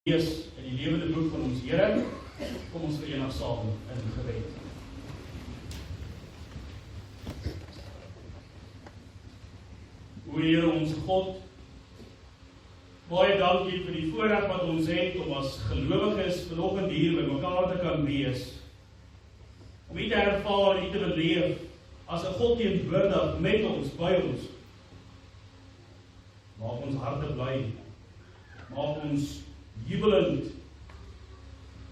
lees in die lewende boek van ons Here. Kom ons verenig saam in gebed. O Here ons God, baie dankie vir die voorreg wat ons het om as gelowiges vanoggend hier by mekaar te kan wees. Om U te ervaar, U te beleef as 'n God teenwoordig met ons, by ons. Maak ons harte bly. Maak ons jubelend.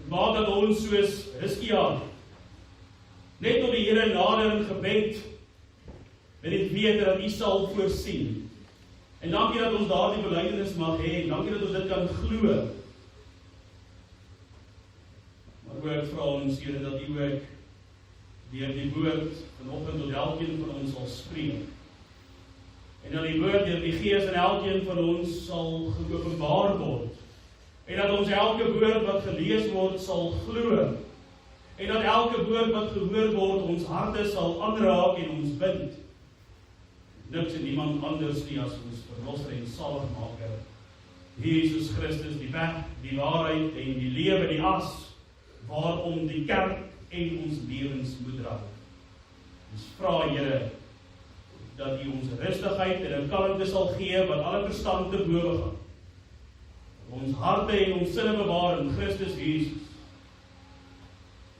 Maak dat ons soos Hiskia net tot die Here nader in gebed en dit weet dat U sal voorsien. En dankie dat ons daardie belydenis mag hê. Dankie dat ons dit kan glo. Maar ook vra ons Here dat U ook deur die woord vanoggend tot elkeen van ons sal spreek. En dat die woord deur die Gees in elkeen van ons sal geopenbaar word. En dat ons elke woord wat gelees word sal glo. En dat elke woord wat gehoor word ons harte sal aanraak en ons bind. Niks en niemand anders nie as ons verlosser en saligmaker, Jesus Christus, die weg, die waarheid en die lewe, die as, waarom die kerk en ons lewens moet dra. Ons vra Here dat U ons rustigheid en 'n kalmte sal gee wat alle verstand te bowe gaan. Ons harte en ons sinne bewaar in Christus Jesus.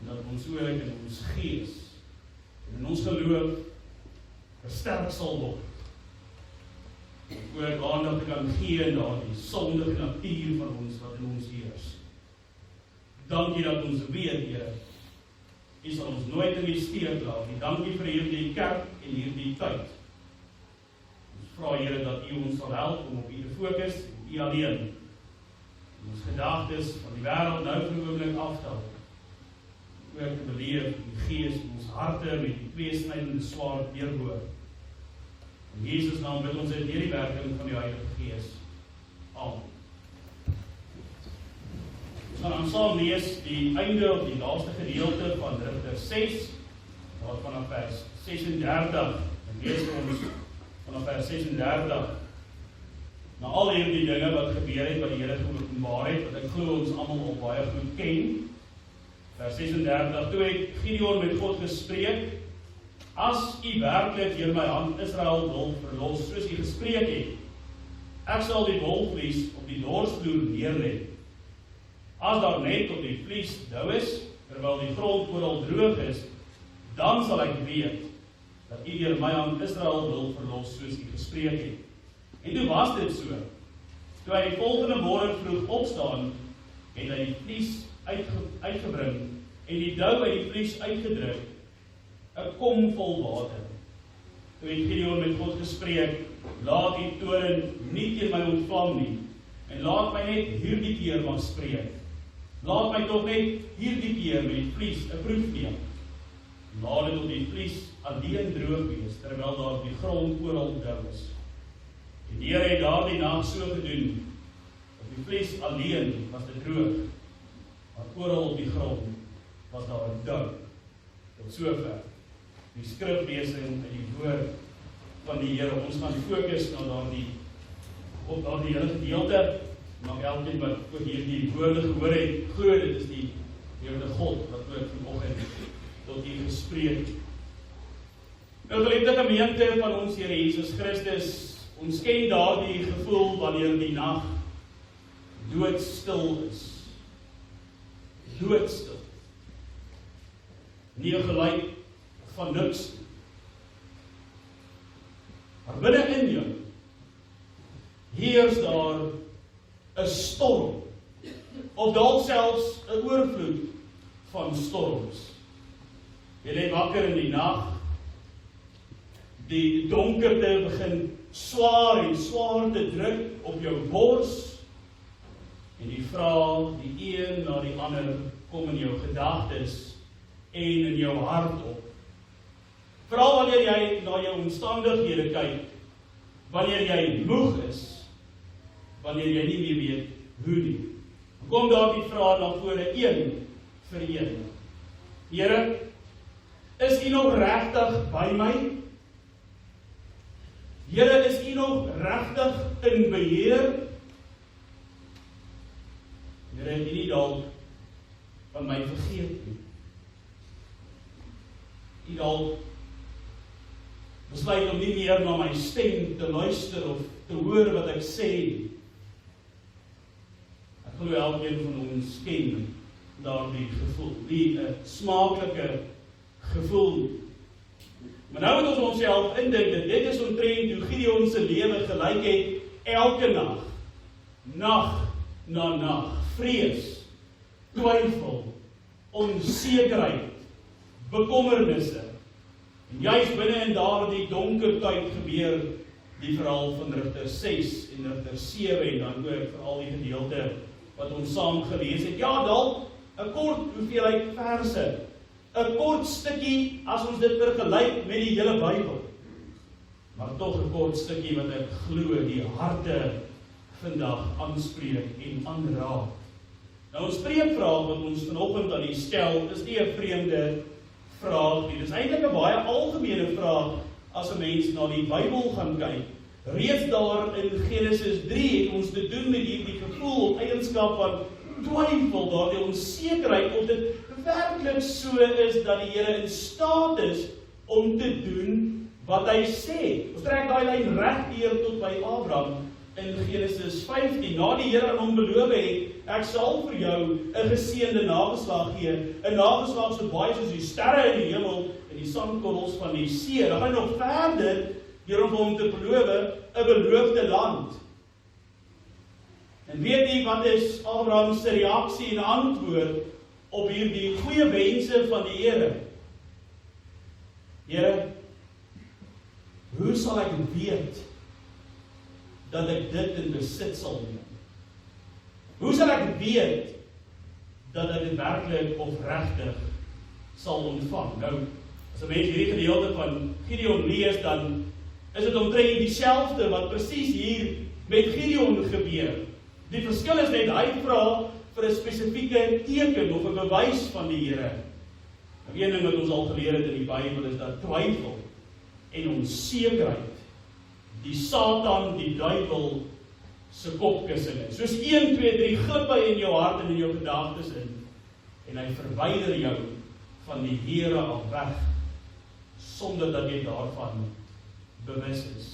En dat ons ook in ons gees en in ons geloof versterk sal word. En ook aandag te kan gee aan die sondige natuur van ons wat in ons heers. Dankie dat ons weet, Here, U sal ons nooit in die steek laat nie. Dankie vir hierdie kerk en hierdie tyd. Ons vra Here dat U ons sal help om op U te fokus en U alleen. Ons gedagtes van die wêreld nou vir 'n oomblik aftel. Ook te beleef die Gees in ons harte met die tweesnydende swaard deurboor. In Jesus naam bid ons dit deur die werking van die Heilige Gees. Amen. Ons gaan dan saam lees die einde of die laaste gedeelte van Rigter 6, daar vanaf vers 36. En lees ons vanaf vers 36. Na al hierdie dinge wat gebeur het, wat die Here geopenbaar het, wat ek glo ons almal al baie goed ken. Vers 36, toe het Gideon met God gespreek, as U werklik deur my hand Israel wil verlos, soos U gespreek het, ek sal die wolvlies op die dorsvloer neerlê. As daar net op die vlies dou is, terwyl die grond oral droog is, dan sal ek weet, dat U deur my hand Israel wil verlos, soos U gespreek het. En toe was dit so. Toe hy die volgende môre vroeg opstaan, het hy die vlies uitgebring en die dou uit die vlies uitgedruk, 'n kom vol water. Toe het Gideon met God gespreek, laat die toren nie teen my ontvlam nie, en laat my net hierdie keer mag spreek. Laat my tog net hierdie keer met die vlies 'n proef neem. Laat dit op die vlies alleen droog wees, terwyl daar op die grond oral dou is. En die Here het daardie nag so gedoen, op die vlies alleen was dit droog, maar oral op die grond was daar 'n dou. Tot sover die skriflesing uit die woord van die Here. Ons gaan fokus op daardie hele gedeelte, maar elkeen wat ook hierdie woorde gehoor het, glo dit is die Here God wat ook vanoggend tot U gespreek het. Nou geliefde gemeente van ons Here Jesus Christus, ons ken daardie gevoel wanneer die nag doodstil is. Doodstil. Nie 'n geluid van niks. Maar binne in jou heers daar 'n storm, of dalk selfs 'n oorvloed van storms. Jy lê wakker in die nag, die donkerte begin swaar en swaar te druk op jou bors, en die vraag, die een na die ander, kom in jou gedagtes en in jou hart op. Veral wanneer jy na jou omstandighede kyk, wanneer jy moeg is, wanneer jy nie meer weet hoe nie. Kom daar die vraag na vore, een vir een. Here, is U nog regtig by my? Here, is U nog regtig in beheer? Here, het nie dalk van my vergeet nie. Nie dalk besluit om nie meer na my stem te luister of te hoor wat ek sê nie. Ek glo elkeen van ons ken daardie gevoel, die smaaklike gevoel. Maar nou moet ons onsself indink dat dit is omtrent hoe Gideon se lewe gelyk het elke nag na nag, vrees, twyfel, onsekerheid, bekommernisse. En juist binne in daardie donker tyd gebeur die verhaal van Rigter 6 en Rigter 7 en dan ook veral die gedeelte wat ons saam gelees het. Ja, dalk 'n kort hoeveelheid verse, 'n kort stukkie as ons dit vergelyk met die hele Bybel. Maar tog 'n kort stukkie wat ek glo die harte vandag aanspreek en aanraak. Nou ons spreekvraag wat ons vanoggend aan u stel, is nie 'n vreemde vraag nie. Dis eintlik 'n baie algemene vraag as 'n mens na die Bybel gaan kyk. Reeds daar in Genesis 3 het ons te doen met hierdie gevoel of eienskap van twyfel, daardie onsekerheid of dit werklik so is dat die Here in staat is om te doen wat hy sê. Ons trek daai lyn regdeur tot by Abraham in Genesis 15. Na die Here aan hom beloof het, ek sal vir jou 'n geseënde nageslag gee, 'n nageslag so baie soos die sterre in die hemel en die sandkorrels van die see. Dan gaan hy nog verder deur om hom te beloof 'n beloofde land. En weet jy wat is Abraham se reaksie en antwoord op hierdie goeie wense van die Here? Here, hoe sal ek weet dat ek dit in besit sal neem? Hoe sal ek weet dat ek dit werklik of regtig sal ontvang? Nou, as 'n mens hierdie gedeelte van Gideon lees, dan is dit omtrent dieselfde wat presies hier met Gideon gebeur. Die verskil is net hy vra vir 'n spesifieke teken of 'n bewys van die Here. Nou, een ding wat ons al geleer het in die Bybel is dat twyfel en onsekerheid die Satan, die duiwel se kopkussing is. Soos 1, 2, 3 glip hy in jou hart en in jou gedagtes in en hy verwyder jou van die Here af weg sonder dat jy daarvan bewus is.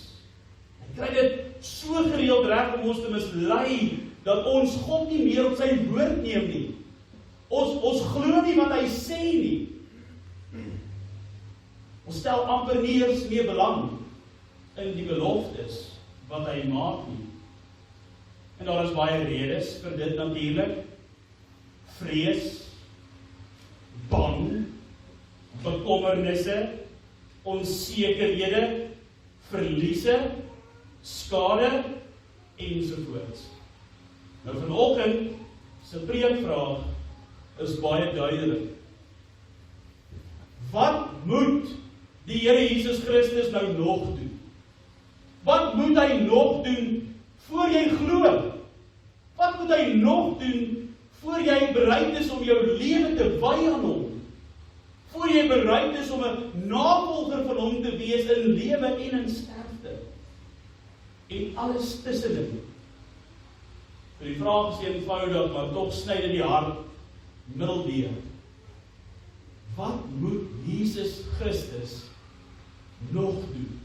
Hy kry dit so gereeld reg om ons te mislei dat ons God nie meer op sy woord neem nie. Ons glo nie wat hy sê nie. Ons stel amper nie eens meer belang in die beloftes wat hy maak nie. En daar is baie redes vir dit natuurlik. Vrees, bang, bekommernisse, onsekerhede, verliese, skade ensovoorts. Nou vanoggend se preekvraag is baie duidelik. Wat moet die Here Jesus Christus nou nog doen? Wat moet hy nog doen voor jy glo? Wat moet hy nog doen voor jy bereid is om jou lewe te wy aan hom? Voor jy bereid is om 'n navolger van hom te wees in lewe en in sterfte. En alles tussenin. Die vraag is eenvoudig, maar tog sny dit die hart middeldeur. Wat moet Jesus Christus nog doen?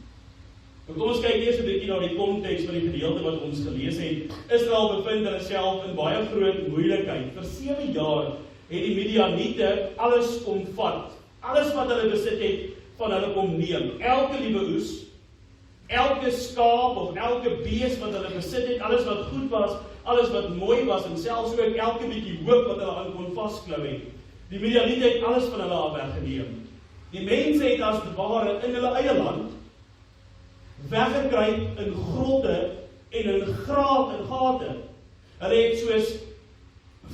Kom ons kyk eers 'n bietjie na die konteks van die gedeelte wat ons gelees het. Israel bevind hulle self in baie groot moeilikheid. Vir 7 jaar het die Midianiete alles kom vat. Alles wat hulle besit het, van hulle kom neem. Elke liewe oes, elke skaap of elke bees wat hulle besit het, alles wat goed was, alles wat mooi was, en selfs ook elke bietjie hoop wat hulle aan kon vasklou het. Die Midianiete het alles van hulle af weggeneem. Die mense het as te ware in hulle eie land weggekruip in grotte en in gate. Hulle het soos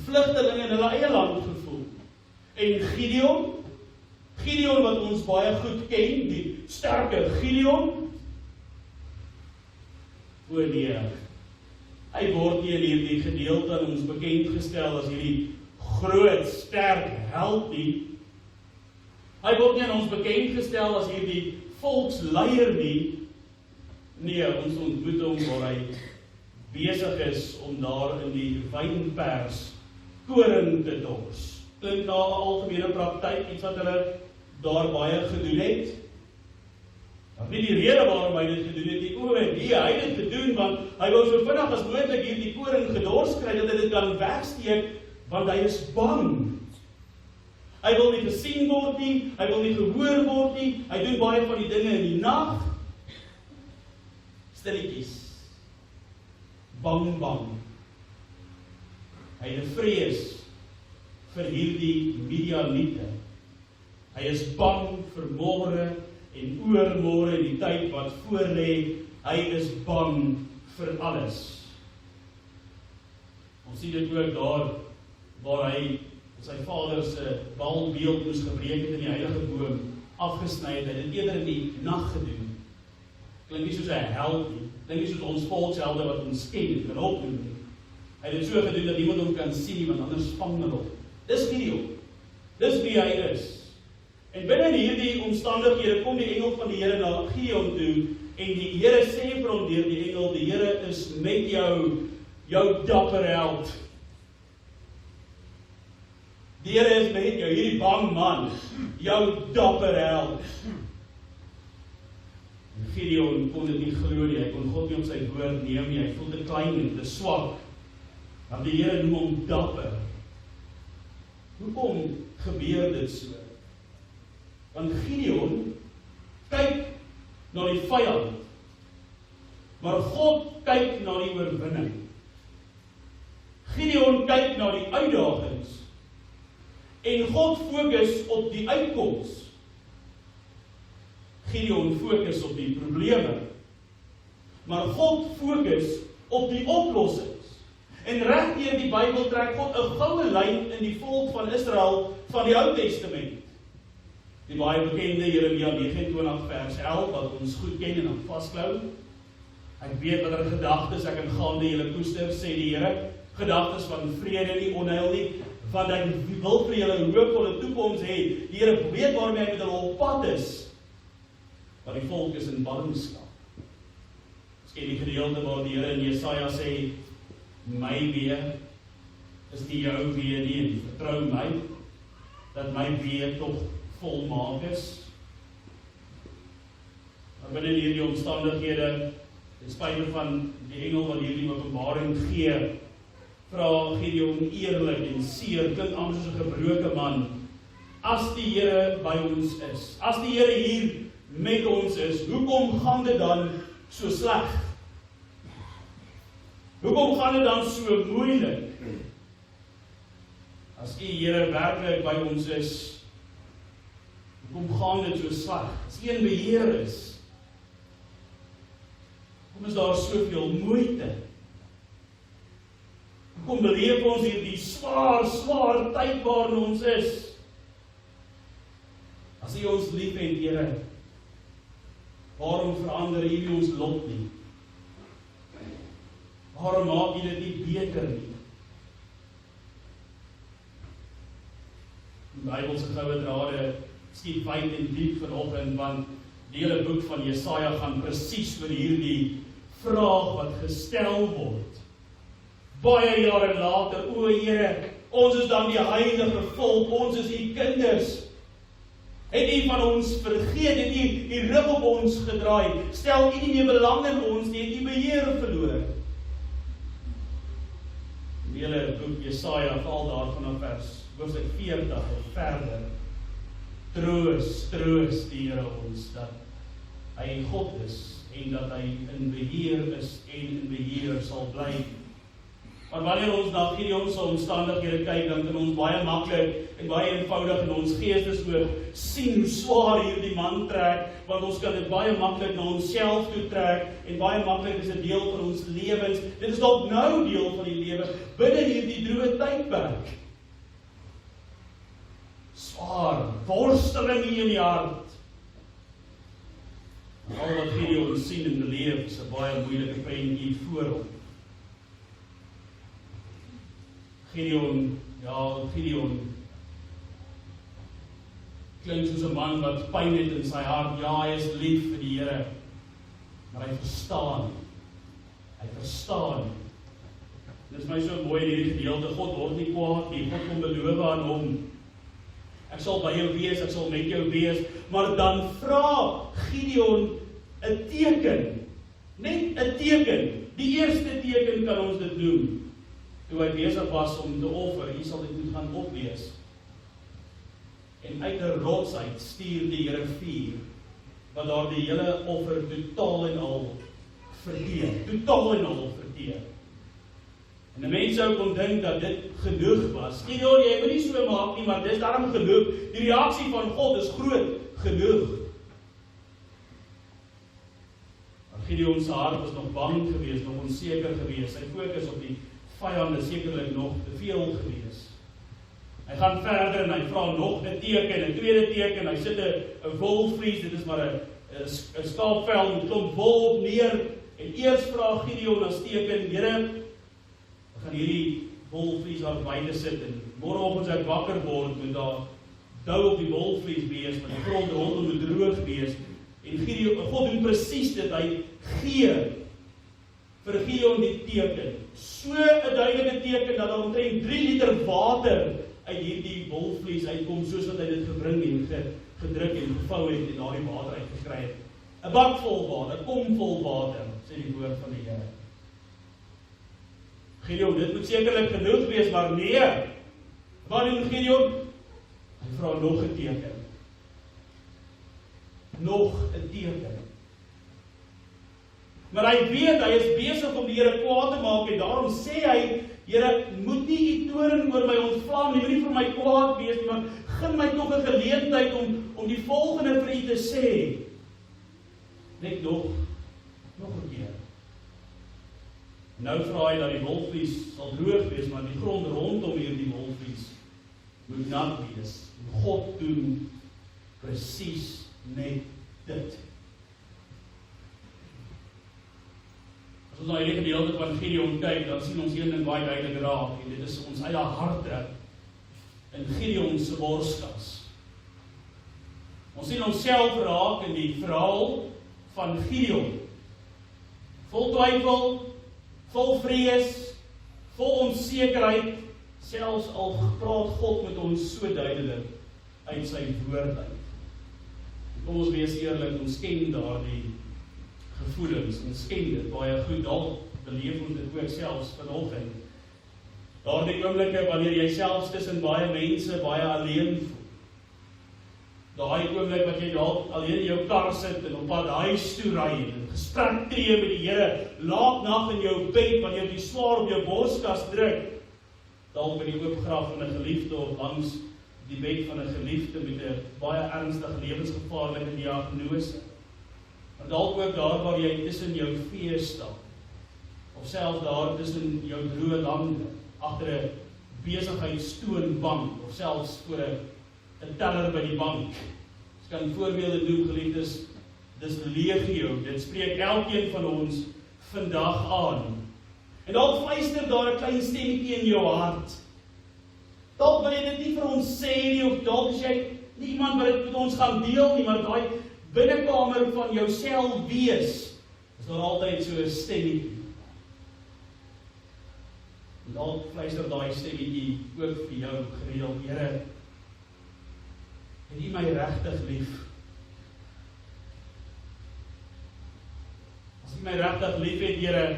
vlugtelinge in hulle eie land gevoel. En Gideon wat ons baie goed ken, die sterke Gideon, hy word nie in hierdie gedeelte aan ons bekend gestel as hierdie groot, sterk held nie. Hy word nie aan ons bekend gestel as hierdie volksleier nie. Nee, ons ontmoet hom waar hy besig is om daar in die wynpers koring te dors. Klink na 'n algemene praktyk, iets wat hulle daar baie gedoen het. Dat nie die rede waarom hy dit gedoen het nie, hy het dit gedoen, want hy wou so vinnig as moontlik hierdie koring gedors kry, dat hy dit kan wegsteek, want hy is bang. Hy wil nie gesien word nie, hy wil nie gehoor word nie, hy doen baie van die dinge in die nag. Stilletjies. Bang. Hy het 'n vrees vir hierdie Midianiete. Hy is bang vir môre en oormôre en die tyd wat voorlê. Hy is bang vir alles. Ons sien dit ook daar, waar hy sy vader se balbeeld moes gebreek het in die heilige boom, afgesny het, hy het eerder in die nag gedoen. Klink nie soos 'n held nie, klink nie soos ons volkshelde wat ons ken, kan opdoen nie. Hy het dit so gedoen dat niemand hom kan sien nie, want anders vang hulle hom. Dis Gideon. Dis wie hy is. En binne hierdie omstandighede kom die engel van die Here na Gideon toe, en die Here sê vir hom deur die engel, die Here is met jou dapper held. Die Here is met jou, hierdie bang man, jou dapper held. En Gideon kon dit nie glo nie, hy kon God nie op sy woord neem nie, hy voel te klein en te swak, want die Here noem hom dapper. Hoekom gebeur dit so? Want Gideon kyk na die vyand, maar God kyk na die oorwinning. Gideon kyk na die uitdagings, en God fokus op die uitkoms. Gideon fokus op die probleme, maar God fokus op die oplossings. En reg deur die Bybel trek God 'n goue lyn in die volk van Israel van die Ou Testament. Die baie bekende Jeremia 29 vers 11 wat ons goed ken en dan vasklou. Ek weet watter gedagtes ek in gaande julle koester, sê die Here, gedagtes van vrede nie, onheil nie, want ek wil vir julle 'n hoopvolle toekoms hê. Die Here weet waarmee hy met hulle op pad is. Maar die volk is in ballingskap. Ons ken die gedeelte waar die Here in Jesaja sê, my wee is nie jou wee nie, en vertrou my, dat my wee tog volmaak is. Maar binne hierdie omstandighede, ten spyte van die engel wat hierdie openbaring gee, vra Gideon eerlik en seer, klink amper soos 'n gebroke man, as die Here by ons is, as die Here hier met ons is, hoekom gaan dit dan so sleg? Hoekom gaan dit dan so moeilik? As die Here werklik by ons is, hoekom gaan dit so sleg? As hy in beheer is, hoekom is daar soveel moeite? Hoekom beleef ons hierdie swaar tyd waarin ons is? As hy ons lief het, Here, waarom verander hy nie ons lot nie? Waarom maak jy dit nie beter nie? Die Bybelse goue drade skiet wyd en diep vanoggend, want die hele boek van Jesaja gaan presies oor hierdie vraag wat gestel word. Baie jare later, o Here, ons is dan die heilige volk, ons is u kinders. Het u van ons vergeet, het u die rug op ons gedraai, stel u nie meer belang in ons nie, het u beheer verloor. Die hele boek Jesaja val daar vanaf vers hoofstuk 40 of verder. Troos die Here ons, dat hy God is, en dat hy in beheer is, en in beheer sal bly. Maar wanneer ons na Gideon se omstandighede kyk, dan kan ons baie maklik en baie eenvoudig in ons geestesoog sien hoe swaar hierdie man trek, want ons kan dit baie maklik na onsself toe trek, en baie maklik is dit deel van ons lewens. Dit is dalk nou deel van die lewe, binne hierdie droë tydperk. Swaar, worsteling in die hart. Al wat Gideon sien en beleef, is 'n baie moeilike prentjie voor hom. Gideon klink soos 'n man wat pyn het in sy hart. Ja, hy is lief vir die Here, maar hy verstaan. Dit is my so mooi in hierdie gedeelte, God word nie kwaad nie, God kom beloof aan hom. Ek sal by jou wees, ek sal met jou wees, maar dan vra Gideon 'n teken, net 'n teken. Die eerste teken kan ons dit noem, toe hy besig was om te offer, hier sal dit moet gaan oplees. En uit 'n rots uit stuur die Here vuur, wat daar die hele offer totaal en al verteer. En 'n mens sou kon dink dat dit genoeg was. Gideon, jy moet nie so maak nie, maar dis daarom genoeg. Die reaksie van God is groot genoeg. Maar Gideon se hart was nog bang geweest, nog onseker geweest. Sy fokus op die vyande sekerlik nog te veel geweest. Hy gaan verder en hy vra nog 'n teken, 'n tweede teken. Hy sit 'n wolvlies, dit is maar 'n skaapvel met klomp wol neer. En eers vra Gideon as teken, Here, gaan hierdie wolvlies daar buite sit en môreoggend as ek wakker word, moet daar dou op die wolvlies wees, want die grond rondom moet droog wees. En Gideon, God doen presies dit, hy gee vir Gideon die teken. So 'n duidelike teken dat daar omtrent 3 liter water uit hierdie wolvlies uitkom, soos wat hy dit gebring en gedruk en gevou het en daardie water uitgekry het. 'n bak vol water, 'n kom vol water, sê die woord van die Here. Gideon, dit moet sekerlik genoeg wees, maar nee. Wat doen Gideon? Hy vra nog 'n teken. Nog 'n teken. Maar hy weet, hy is besig om die Here kwaad te maak en daarom sê hy, Here, moet nie u toorn oor my ontvlam nie, moet nie vir my kwaad wees nie, maar gun my tog 'n geleentheid om die volgende vir u te sê. Net nog 'n keer. Nou vra hy dat die wolvlies sal droog wees, maar die grond rondom hierdie wolvlies moet nat wees. God doen presies net dit. As ons na hierdie gedeelte van Gideon kyk, dan sien ons een ding baie duidelik raak, en dit is ons eie harte in Gideon se borskas. Ons sien onsself raak in die verhaal van Gideon. Vol twyfel, vol vrees, vol onsekerheid, selfs al praat God met ons so duidelik uit sy woord uit. Kom ons wees eerlik, ons ken daardie gevoelens, ons ken dit baie goed, dalk beleef ons dit ook selfs vanoggend. Daardie oomblikke wanneer jy selfs tussen baie mense baie alleen voel. Daai oomblik wat jy dalk alleen in jou kar sit en op pad huis toe ry en gesprek tree met die Here, laat nag in jou bed wanneer jy swaar op jou borskas druk, dalk by die oopgraf van 'n geliefde of langs die bed van 'n geliefde met 'n baie ernstige lewensgevaarlike diagnose. Maar dalk ook daar waar jy tussen jou vee stap, of selfs daar tussen jou droë lande, agter 'n besigheidstoonbank, of selfs voor 'n teller by die bank. Ons kan voorbeelde noem, geliefdes, dis legio, dit spreek elkeen van ons vandag aan. En dalk fluister daar 'n klein stemmetjie in jou hart. Dalk wil jy dit nie vir ons sê nie, of dalk is jy nie iemand wat dit met ons gaan deel nie, maar daai binnekamer van jou self wees, is daar altyd so 'n stemmetjie. En dalk fluister daai stemmetjie ook vir jou gereeld, Here, het U my regtig lief? As U my regtig lief het, Here,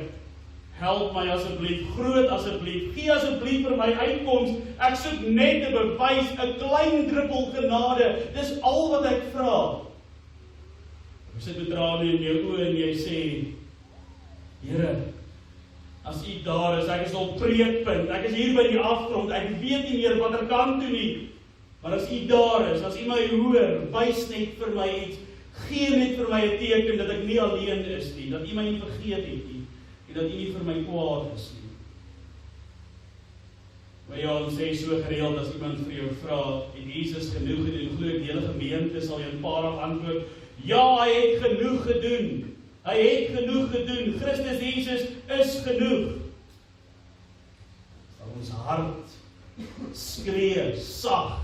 help my asseblief, groot asseblief, gee asseblief vir my uitkoms, ek soek net 'n bewys, 'n klein druppel genade, dis al wat ek vra. Jy sit met trane in jou oë en jy sê, Here, as U daar is, ek is op breekpunt, ek is hier by die afgrond, ek weet nie meer wat ek kan doen nie, maar as U daar is, as U my hoor, wys net vir my iets, gee net vir my 'n teken dat ek nie alleen is nie, dat U my nie vergeet het nie, en dat U nie vir my kwaad is nie. Maar ja, ons sê so gereeld, as iemand vir jou vra, het Jesus genoeg gedoen, glo ek die hele gemeente sal jy eenparig antwoord, ja, hy het genoeg gedoen. Hy het genoeg gedoen. Christus Jesus is genoeg. Sal ons hart skree, sag,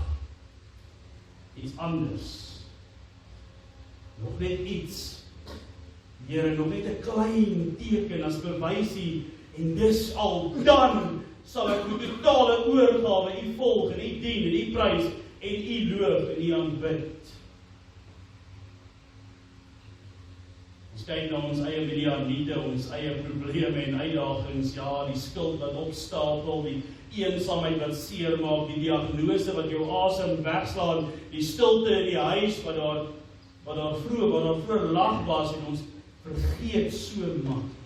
iets anders. Nog net iets. Here, nog net 'n klein teken as bewysie en dis al, dan sal ek met totale oorgawe U volg, en U dien, en U prys, en U loof, en U aanbid. Ons kyk na ons eie Midianiete, ons eie probleme en uitdagings, ja, die skuld wat opstapel, die eensaamheid wat seermaak, die diagnose wat jou asem wegslaan, die stilte in die huis wat daar vroeër lag was, en ons vergeet so maklik.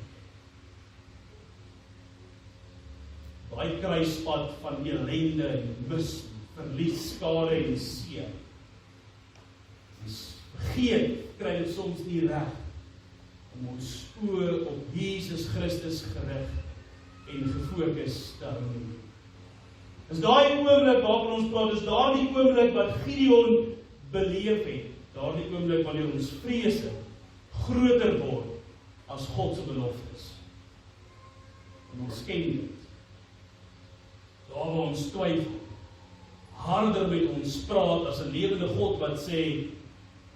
Daai kruispad van ellende en mis, verlies, skade en seer. Ons vergeet, kry dit soms nie reg om ons oë op Jesus Christus gerig en gefokus te hou. Dis daai oomblik waarvan ons praat, dis daardie oomblik wat Gideon beleef het, daardie oomblik wanneer ons vrese groter word as God se beloftes. En ons ken dit. Daar waar ons twyfel, harder met ons praat as 'n lewende God wat sê,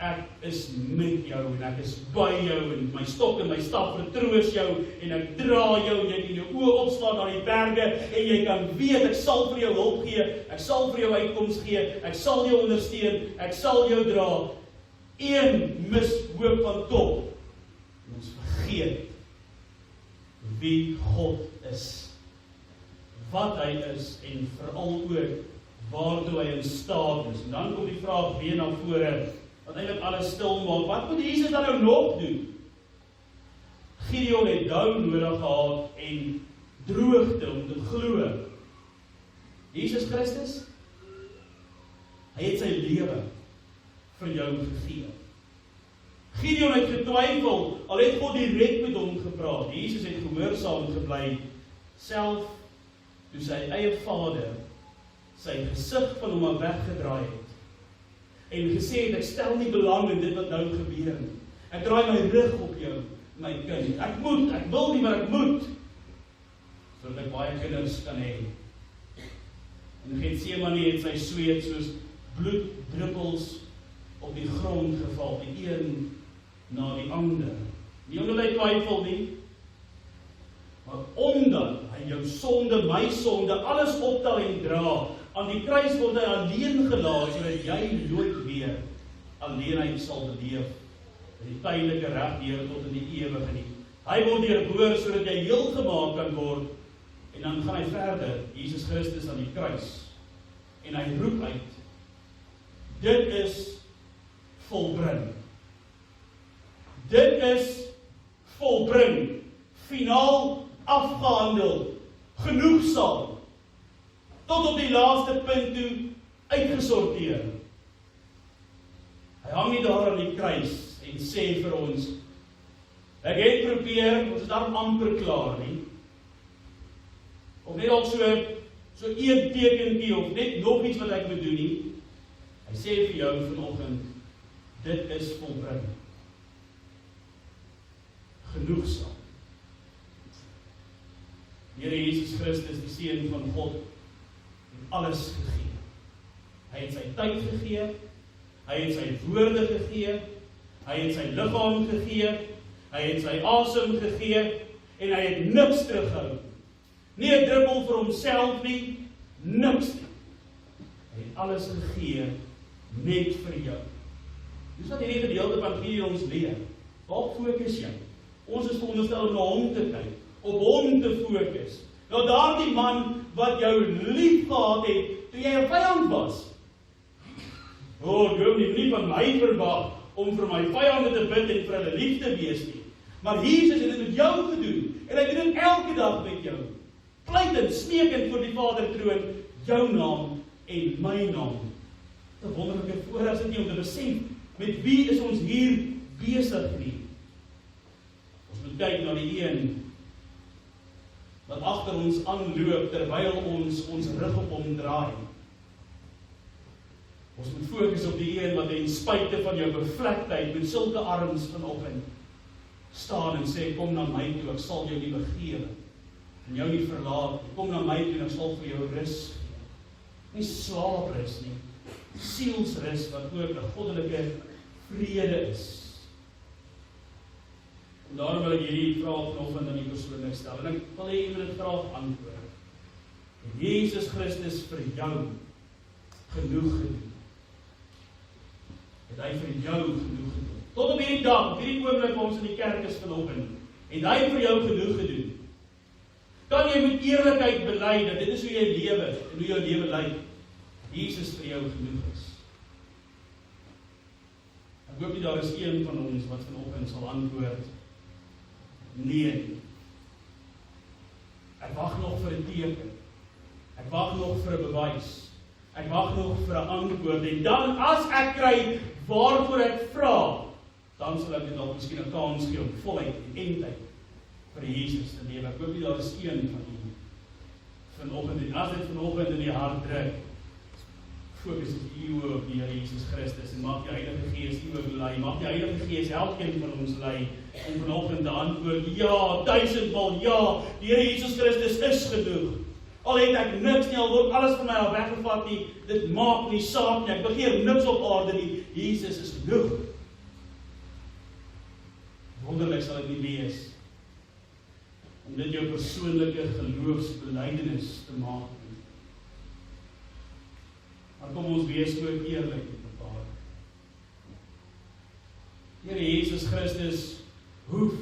ek is met jou en ek is by jou en my stok en my staf vertroos jou en ek dra jou, jy kan jou oë opslaan na die berge en jy kan weet, ek sal vir jou hulp gee, ek sal vir jou uitkoms gee, ek sal jou ondersteun, ek sal jou dra. Een mishoop van top. En ons vergeet wie God is, wat hy is en veral ook waartoe hy in staat is. En dan kom die vraag weer na vore, wat eintlik alles stil maak. Wat moet Jesus dan nou nog doen? Gideon het dou nodig gehad en droogte om te glo. Jesus Christus, hy het sy lewe vir jou gegee. Gideon het getwyfel, al het God direk met hom gepraat. Jesus het gehoorsaam gebly, self toe sy eie vader sy gesig van hom af weggedraai het en gesê het, ek stel nie belang in dit wat nou gebeur nie. Ek draai my rug op jou, my kind. Ek wil nie, maar ek moet, sodat ek baie kinders kan hê. En Getsemane het sy sweet soos bloeddruppels op die grond geval, die een na die ander. Nie omdat hy twyfel nie, maar omdat hy jou sonde, my sonde, alles optel en dra. Aan die kruis word hy alleen gelaat, sodat jy nooit weer alleenheid sal beleef, die tydelike reg deur tot in die ewige nie. Hy word deurboor sodat jy heel gemaak kan word, en dan gaan hy verder, Jesus Christus aan die kruis, en hy roep uit, dit is volbring. Dit is volbring, finaal afgehandel, genoegsaam, tot op die laaste punt toe uitgesorteer. Hy hang nie daar aan die kruis en sê vir ons, ek het probeer, ons is dan amper klaar nie, of net al so een tekenkie, of net nog iets wat ek moet doen nie. Hy sê vir jou vanoggend, dit is volbring. Genoegsaam. Here Jesus Christus, die Seun van God, het alles gegee. Hy het sy tyd gegee, hy het sy woorde gegee, hy het sy liggaam gegee, hy het sy asem gegee, en hy het niks teruggehou. Nie 'n druppel vir homself nie, niks nie. Hy het alles gegee, net vir jou. Dis wat hierdie gedeelte van Gideon ons leer. Waar fokus jy? Ons is veronderstel om na hom te kyk, op hom te fokus. Nou daardie man wat jou lief gehad het, toe jy 'n vyand was. Jy nie van my verwag om vir my vyande te bid en vir hulle lief te wees nie. Maar Jesus het dit met jou gedoen, en hy doen dit elke dag met jou. Pleitend, smeekend voor die Vadertroon, jou naam en my naam. 'n wonderlike voorreg is dit nie om te besef, met wie is ons hier besig nie. Ons moet kyk na die een wat agter ons aanloop, terwyl ons rug op hom draai. Ons moet fokus op die een wat ten spyte van jou bevlektheid met sulke arms vanoggend staan en sê, kom na my toe, ek sal jou nie begewe en jou nie verlaat. Kom na my toe en ek sal vir jou rus gee. Nie slaaprus nie, sielsrus wat ook 'n goddelike vrede is. En daarom wil ek hierdie vraag vanoggend aan die persoonlik stel. Vader, en ek wil hê U moet dit graag antwoord. En Jesus Christus vir jou genoeg gedoen. Het hy vir jou genoeg gedoen. Tot op hierdie dag, op hierdie oomblik waar ons in die kerk is vanoggend, het hy vir jou genoeg gedoen. Kan jy met eerlikheid bely dat dit is hoe jy lewe en hoe jou lewe lyk, Jesus vir jou genoeg is. Ek hoop nie daar is een van ons wat vanoggend sal antwoord, nee. Ek wag nog vir 'n teken. Ek wag nog vir 'n bewys. Ek wag nog vir 'n antwoord. En dan as ek kry waarvoor ek vra, dan sal ek dit dalk miskien 'n kans gee om voluit en eindtyd vir Jesus te lewe. Ek hoop nie daar is een van u vanoggend en as dit vanoggend in die hart druk, fokus die oë op die Here Jesus Christus en mag die Heilige Gees u ook lei. Mag die Heilige Gees elkeen van ons lei om vanoggend te antwoord, ja, 1000-mal ja, die Here Jesus Christus is genoeg. Al het ek niks nie, al word alles van my al weggevat nie, dit maak nie saak nie, ek begeer niks op aarde nie, Jesus is genoeg. Wonderlik sal dit nie wees om dit jou persoonlike geloofsbelijdenis te maak. Maar kom ons wees ook eerlik met mekaar. Here Jesus Christus hoef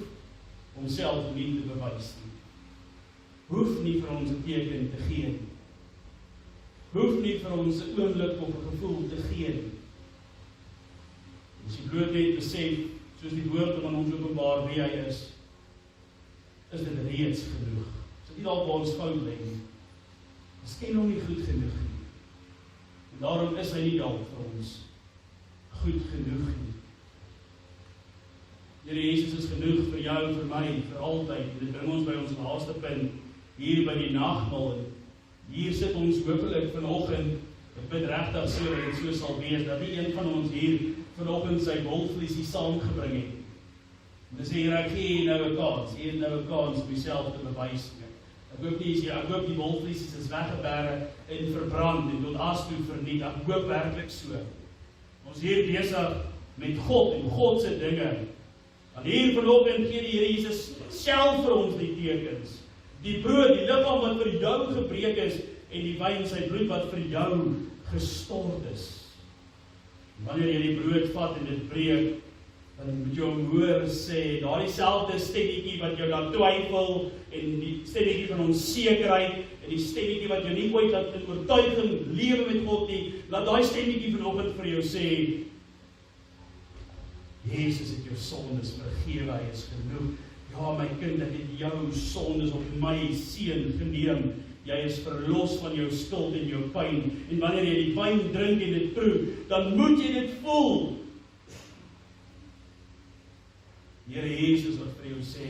homself nie te bewys nie. Hoef nie vir ons 'n teken te gee nie. Hoef nie vir ons 'n oomblik of 'n gevoel te gee nie. As jy bloot net besef, soos die woord aan ons openbaar wie hy is dit reeds genoeg. So nie dalk waar ons fout lê nie. Ons ken hom nie goed genoeg nie. En daarom is hy nie dalk vir ons goed genoeg nie. Here Jesus is genoeg vir jou, vir my, vir altyd. En dit bring ons by ons laaste punt, hier by die nagmaal. Hier sit ons hopelik vanoggend, ek bid regtig so dat dit so sal wees, dat nie een van ons hier vanoggend sy wolvleesie saamgebring het. En dis hier, ek gee nou 'n kans, hier nou 'n kans om jouself te bewys. Ek hoop die wolvleesies is weggebere en verbrand en tot as toe verniet. Ek hoop werklik so. Ons hier besig met God en God se dinge. En hier vanoggend gee die Here Jesus self vir ons die tekens. Die brood, die liggaam wat vir jou gebreek is en die wyn, sy bloed wat vir jou gestort is. Wanneer jy die brood vat en dit breek, dan moet jy hom hoor sê, daardie selfde stemmetjie wat jou dan twyfel en die stemmetjie van onsekerheid en die stemmetjie wat jou nie ooit laat in oortuiging lewe met God nie, laat daai stemmetjie vanoggend vir jou sê, Jesus het jou sondes vergewe, hy is genoeg. Ja, my kind, ek het jou sondes op my seun geneem. Jy is verlos van jou skuld en jou pyn. En wanneer jy die wyn drink en dit proe, dan moet jy dit voel. Here Jesus wat vir jou sê,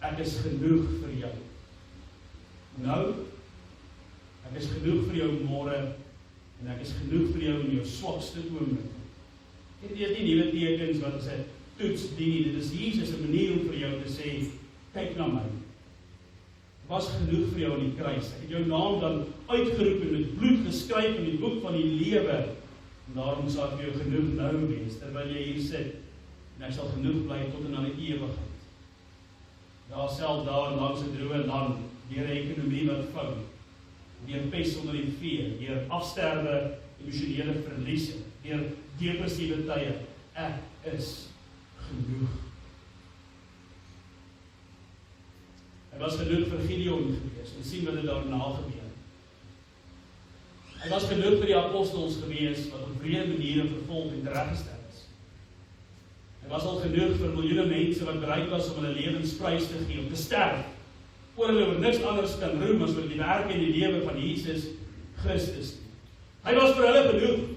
ek is genoeg vir jou. Nou, ek is genoeg vir jou môre, en ek is genoeg vir jou in jou swakste oomblik. Dit is nie nuwe tekens wat ons het toets dien, dit is Jesus 'n manier om vir jou te sê, kyk na my. Ek was genoeg vir jou aan die kruis. Ek het jou naam dan uitgeroep en met bloed geskryf in die boek van die lewe. En daarom sal ek vir jou genoeg nou wees, terwyl jy hier sit. En ek sal genoeg bly tot in aan die ewigheid. Daar self daar langs 'n droë land, deur 'n ekonomie wat fout, deur pes onder die vee, deur afsterwe, emosionele verliese, deur depressiewe tye. Ek is genoeg. Hy was genoeg vir Gideon gewees, en sien wat dit daarna gebeur. Hy was genoeg vir die apostels gewees, wat op wrede maniere vervolg en tereggestel is. Hy was al genoeg vir miljoene mense wat bereid was om hulle lewensprys te gee, om te sterf, oor hulle oor niks anders kan roem as oor die werk en die lewe van Jesus Christus. Hy was vir hulle genoeg,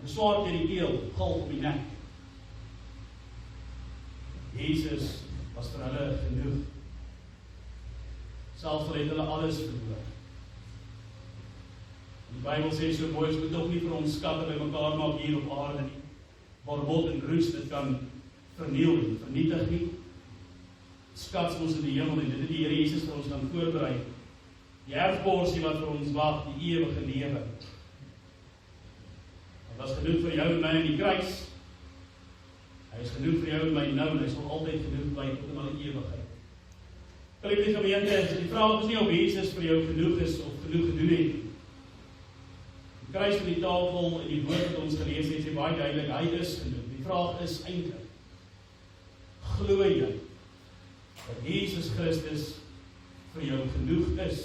'n swaard in die keel, galg op die nek. Jesus was vir hulle genoeg. Selfs al het hulle alles verloor. Die Bybel sê so mooi, ons moet tog nie vir ons skatte by mekaar maak hier op aarde nie, waar word en roes dit kan verniel en vernietig nie. Skats ons in die hemel en dit het die Here Jesus vir ons kan voorberei. Die erfporsie wat vir ons wag, die ewige lewe. Hy was genoeg vir jou en my aan die kruis. Hy is genoeg vir jou en my nou, en hy sal altyd genoeg bly tot in alle ewigheid. Geliefde gemeente, die vraag is nie of Jesus vir jou genoeg is of genoeg gedoen het. Die kruis op die tafel en die woord wat ons gelees het, sê baie duidelik, hy is genoeg. Die vraag is eintlik, glo jy dat Jesus Christus vir jou genoeg is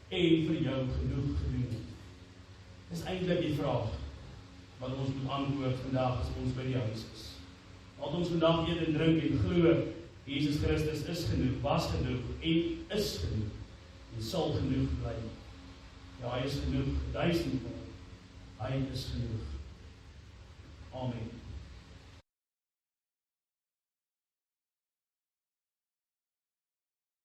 en vir jou genoeg gedoen het? Dis eintlik die vraag wat ons moet antwoord vandag as ons by die huis is. Laat ons vandag eet en drink en glo, Jesus Christus is genoeg, was genoeg en is genoeg en sal genoeg bly. Ja, hy is genoeg, 1000-mal. Hy is genoeg. Amen.